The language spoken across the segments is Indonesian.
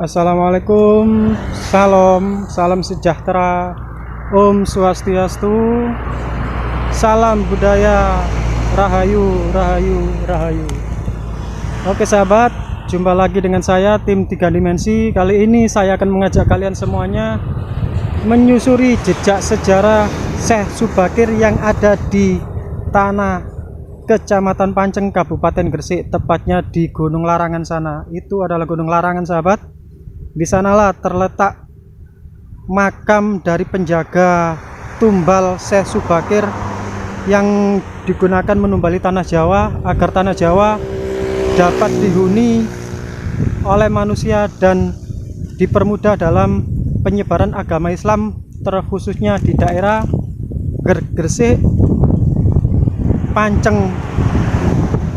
Assalamualaikum, salam sejahtera, Om Swastiastu, salam budaya, rahayu, rahayu, rahayu. Oke sahabat, jumpa lagi dengan saya tim 3 dimensi. Kali ini saya akan mengajak kalian semuanya menyusuri jejak sejarah Syekh Subakir yang ada di tanah Kecamatan Panceng, Kabupaten Gresik, tepatnya di Gunung Larangan sana. Itu adalah Gunung Larangan sahabat. Di sanalah terletak makam dari penjaga tumbal Syekh Subakir yang digunakan menumbali tanah Jawa agar tanah Jawa dapat dihuni oleh manusia dan dipermudah dalam penyebaran agama Islam, terkhususnya di daerah Gresik, Panceng,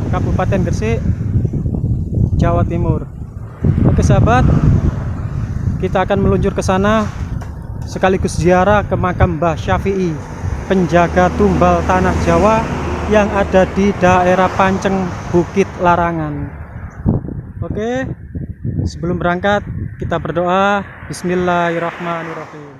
Kabupaten Gresik, Jawa Timur. Oke sahabat, kita akan meluncur ke sana sekaligus ziarah ke makam Mbah Syafi'i, penjaga tumbal tanah Jawa yang ada di daerah Panceng, Bukit Larangan. Oke, sebelum berangkat kita berdoa. Bismillahirrahmanirrahim.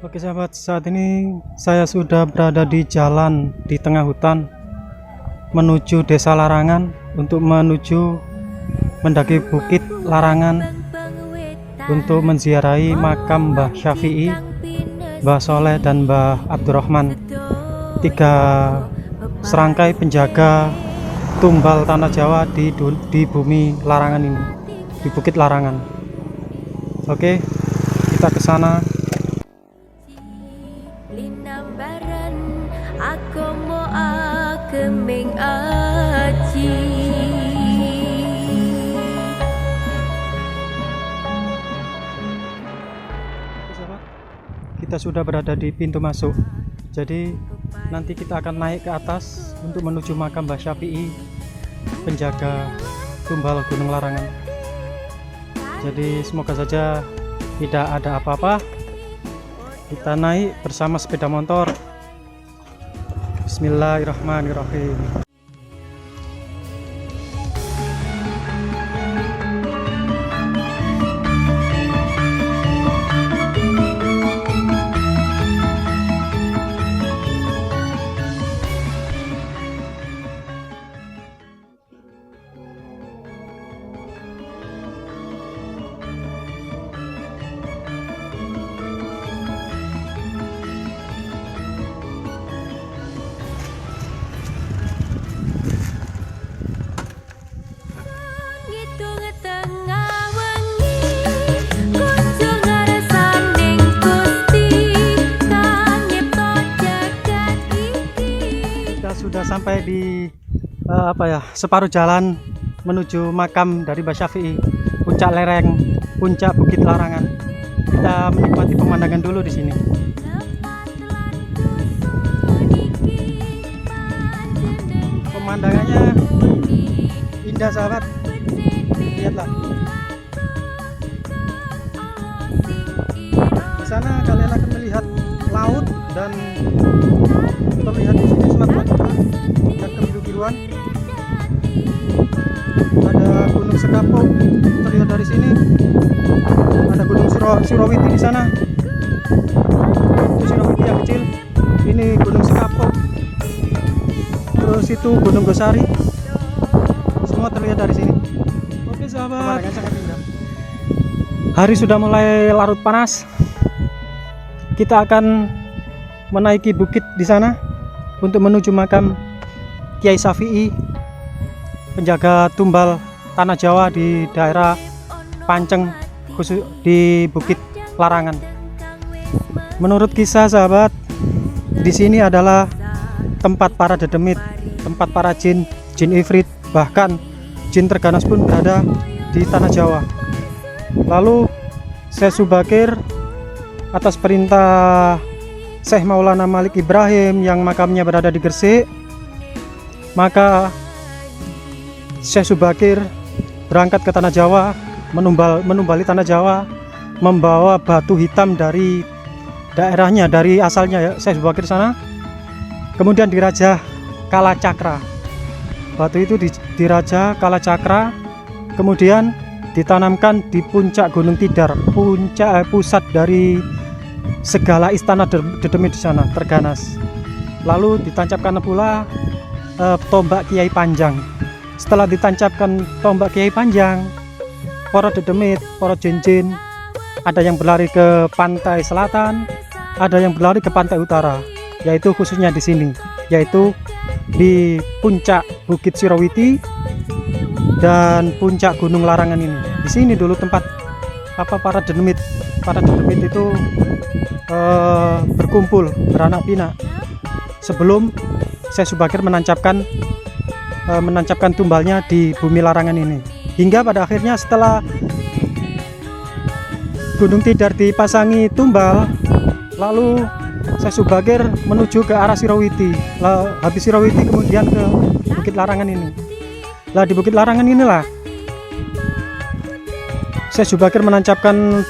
Oke sahabat, saat ini saya sudah berada di jalan di tengah hutan menuju desa Larangan untuk menuju mendaki Bukit Larangan untuk menziarahi makam Mbah Syafi'i, Mbah Soleh dan Mbah Abdurrahman, 3 serangkai penjaga tumbal tanah Jawa di bumi Larangan ini, di Bukit Larangan. Oke, kita ke sana. Kita sudah berada di pintu masuk, jadi nanti kita akan naik ke atas untuk menuju makam Mbah Syafi'i, penjaga tumbal Gunung Larangan. Jadi semoga saja tidak ada apa-apa. Kita naik bersama sepeda motor. Bismillahirrahmanirrahim. Sudah sampai di separuh jalan menuju makam dari Mbah Syafi'i, puncak lereng, puncak Bukit Larangan. Kita menikmati pemandangan dulu di sini. Pemandangannya indah sahabat, lihatlah. Di sana kalian akan melihat laut dan terlihat di sini Selat Madura dan kebiru-biruan. Ada Gunung Sekapuk terlihat dari sini. Ada Gunung Surawiti di sana. Itu Surawiti yang kecil. Ini Gunung Sekapuk. Terus itu Gunung Gosari. Semua terlihat dari sini. Oke sahabat, sangat indah. Hari sudah mulai larut panas. Kita akan menaiki bukit di sana untuk menuju makam Kiai Syafi'i, penjaga tumbal tanah Jawa di daerah Panceng, khusus di Bukit Larangan. Menurut kisah sahabat, di sini adalah tempat para dedemit, tempat para jin ifrit, bahkan jin terganas pun berada di tanah Jawa. Lalu Syekh Subakir atas perintah Syekh Maulana Malik Ibrahim yang makamnya berada di Gresik, maka Syekh Subakir berangkat ke tanah Jawa, menumbali tanah Jawa, membawa batu hitam dari daerahnya, dari asalnya ya, Syekh Subakir sana, kemudian dirajah Kalacakra. Batu itu dirajah Kalacakra, kemudian ditanamkan di puncak Gunung Tidar, pusat dari segala istana Dedemit di sana, Terganas. Lalu ditancapkan pula tombak Kiai Panjang. Setelah ditancapkan tombak Kiai Panjang, para Dedemit, para Jinjin, ada yang berlari ke pantai selatan, ada yang berlari ke pantai utara, yaitu khususnya di sini, yaitu di puncak Bukit Sirawiti dan puncak Gunung Larangan ini. Di sini dulu tempat para Dedemit itu berkumpul, beranak pinak sebelum Syekh Subakir menancapkan tumbalnya di bumi Larangan ini. Hingga pada akhirnya setelah Gunung Tidar dipasangi tumbal, lalu Syekh Subakir menuju ke arah Sirawiti. Habis Sirawiti kemudian ke Bukit Larangan ini. Lah di Bukit Larangan inilah Syekh Subakir menancapkan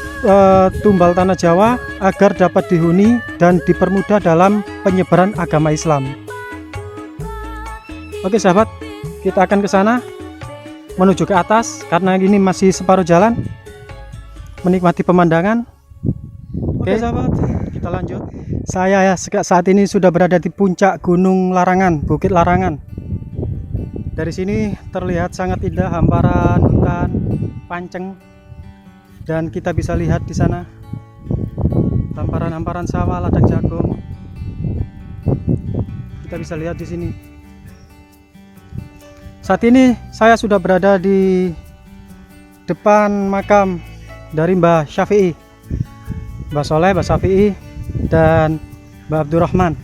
tumbal tanah Jawa agar dapat dihuni dan dipermudah dalam penyebaran agama Islam. Oke sahabat, kita akan ke sana menuju ke atas karena ini masih separuh jalan, menikmati pemandangan. Oke sahabat, kita lanjut. Saya saat ini sudah berada di puncak Gunung Larangan, Bukit Larangan. Dari sini terlihat sangat indah hamparan hutan Panceng, dan kita bisa lihat di sana hamparan-hamparan sawah ladang jagung. Kita bisa lihat di sini. Saat ini saya sudah berada di depan makam dari Mbah Syafi'i, Mbah Soleh, Mbah Syafi'i, dan Mbah Abdurrahman.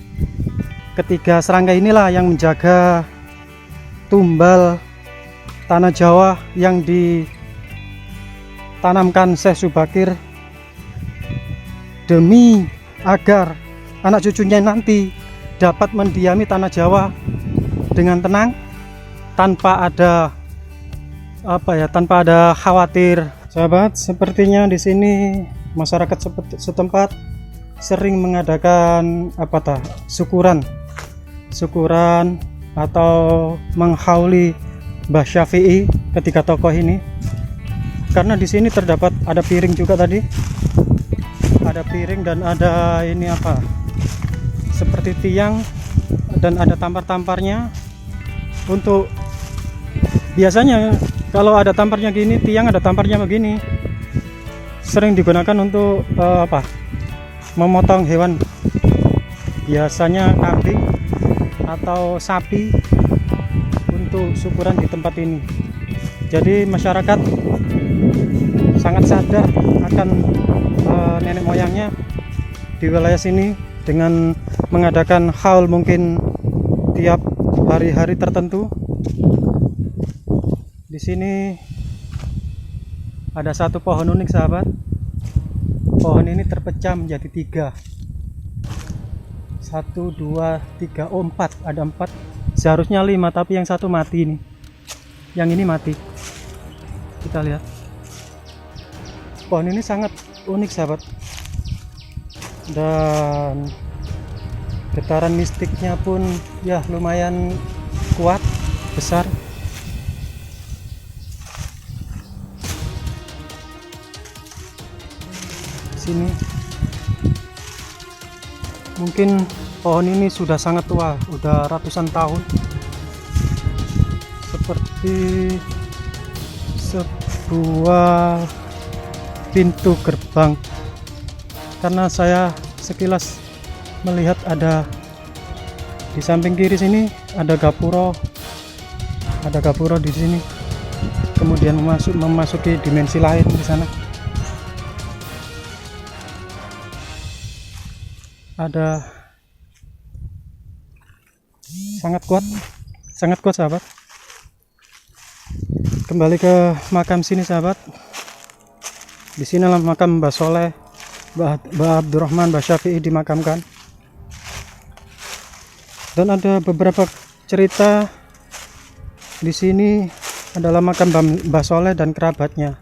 Ketiga serangga inilah yang menjaga tumbal tanah Jawa yang ditanamkan Syekh Subakir demi agar anak cucunya nanti dapat mendiami tanah Jawa dengan tenang, tanpa ada tanpa ada khawatir. Sahabat, sepertinya di sini masyarakat setempat sering mengadakan syukuran atau menghauli Mbah Syafi'i, ketiga tokoh ini. Karena di sini terdapat ada piring juga tadi. Ada piring dan ada ini seperti tiang, dan ada tampar-tamparnya. Untuk biasanya kalau ada tamparnya gini, tiang ada tamparnya begini, sering digunakan untuk memotong hewan, biasanya kambing atau sapi, untuk syukuran di tempat ini. Jadi masyarakat sangat sadar akan nenek moyangnya di wilayah sini dengan mengadakan haul mungkin tiap hari-hari tertentu. Di sini ada satu pohon unik sahabat. Pohon ini terpecah menjadi 3. 1, 2, 3, 4. Ada 4. Seharusnya 5, tapi yang satu mati ini. Yang ini mati. Kita lihat. Pohon ini sangat unik sahabat. Dan getaran mistiknya pun ya lumayan kuat, besar. Sini mungkin pohon ini sudah sangat tua, udah ratusan tahun, seperti sebuah pintu gerbang. Karena saya sekilas melihat ada di samping kiri sini ada gapura di sini, kemudian memasuki dimensi lain di sana. Ada sangat kuat sahabat. Kembali ke makam sini sahabat. Di sinilah makam Mbah Soleh, Mbah Abdurrahman, Mbah Syafi'i dimakamkan. Dan ada beberapa cerita Di sini adalah makam Mbah Soleh dan kerabatnya.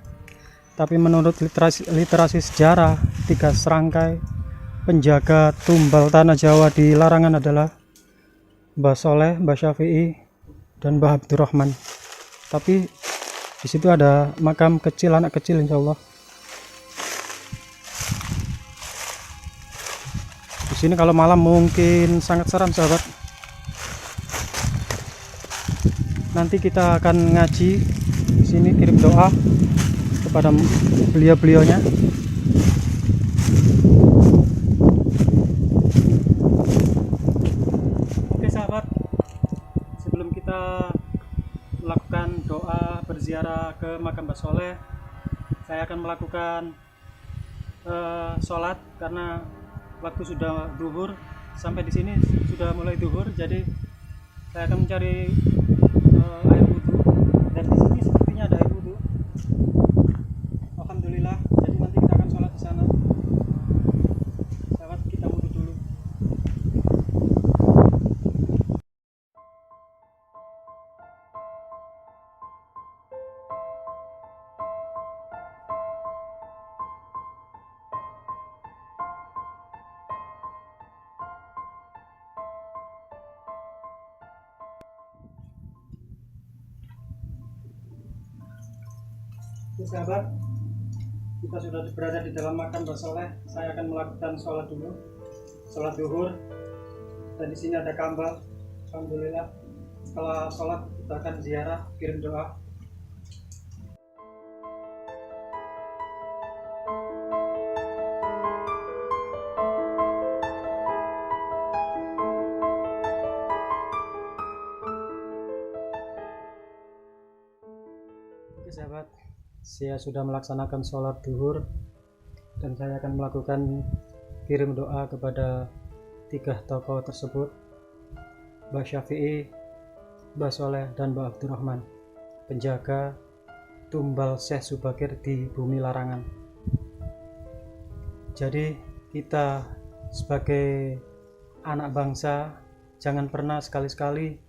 Tapi menurut literasi sejarah, 3 serangkai penjaga tumbal tanah Jawa di Larangan adalah Mbah Soleh, Mbah Syafi'i, dan Mbah Abdurrahman. Tapi di situ ada makam kecil, anak kecil, insya Allah. Di sini kalau malam mungkin sangat seram, sahabat. Nanti kita akan ngaji di sini, kirim doa kepada beliau-beliaunya. Oke sahabat, sebelum kita melakukan doa berziarah ke makam Mbah Soleh, saya akan melakukan sholat karena waktu sudah duhur. Sampai di sini sudah mulai duhur, jadi saya akan mencari air wudhu, dan di sini sepertinya ada air wudhu. Alhamdulillah. Jadi nanti kita akan sholat di sana. Sahabat, kita wudhu dulu. Oke sahabat, kita sudah berada di dalam makam Mbah Soleh. Saya akan melakukan sholat dulu, sholat duhur, dan di sini ada kambal. Alhamdulillah. Setelah sholat kita akan ziarah, kirim doa. Oke sahabat, saya sudah melaksanakan sholat duhur dan saya akan melakukan kirim doa kepada 3 tokoh tersebut, Mbah Syafi'i, Mbah Soleh, dan Mbah Abdurrahman, penjaga tumbal Syekh Subakir di bumi Larangan. Jadi kita sebagai anak bangsa jangan pernah sekali-sekali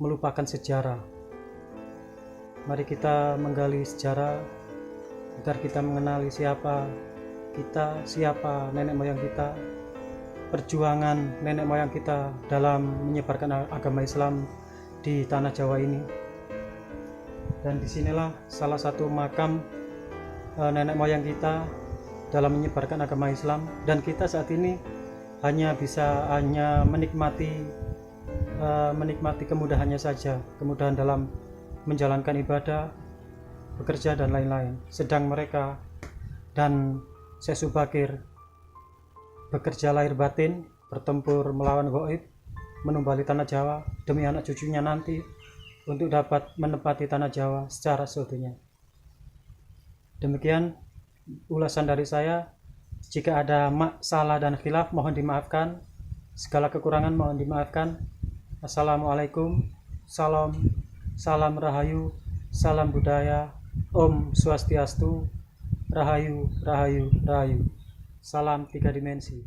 melupakan sejarah. Mari kita menggali sejarah agar kita mengenali siapa kita, siapa nenek moyang kita, perjuangan nenek moyang kita dalam menyebarkan agama Islam di tanah Jawa ini. Dan disinilah salah satu makam nenek moyang kita dalam menyebarkan agama Islam, dan kita saat ini hanya menikmati kemudahannya saja, kemudahan dalam menjalankan ibadah, bekerja, dan lain-lain. Sedang mereka dan Syekh Subakir bekerja lahir batin, bertempur melawan gaib, menumbali tanah Jawa demi anak cucunya nanti untuk dapat menempati tanah Jawa secara seutuhnya. Demikian ulasan dari saya. Jika ada salah dan khilaf mohon dimaafkan, segala kekurangan mohon dimaafkan. Assalamualaikum, salam rahayu, salam budaya, Om Swastiastu, rahayu, rahayu, rahayu. Salam 3 dimensi.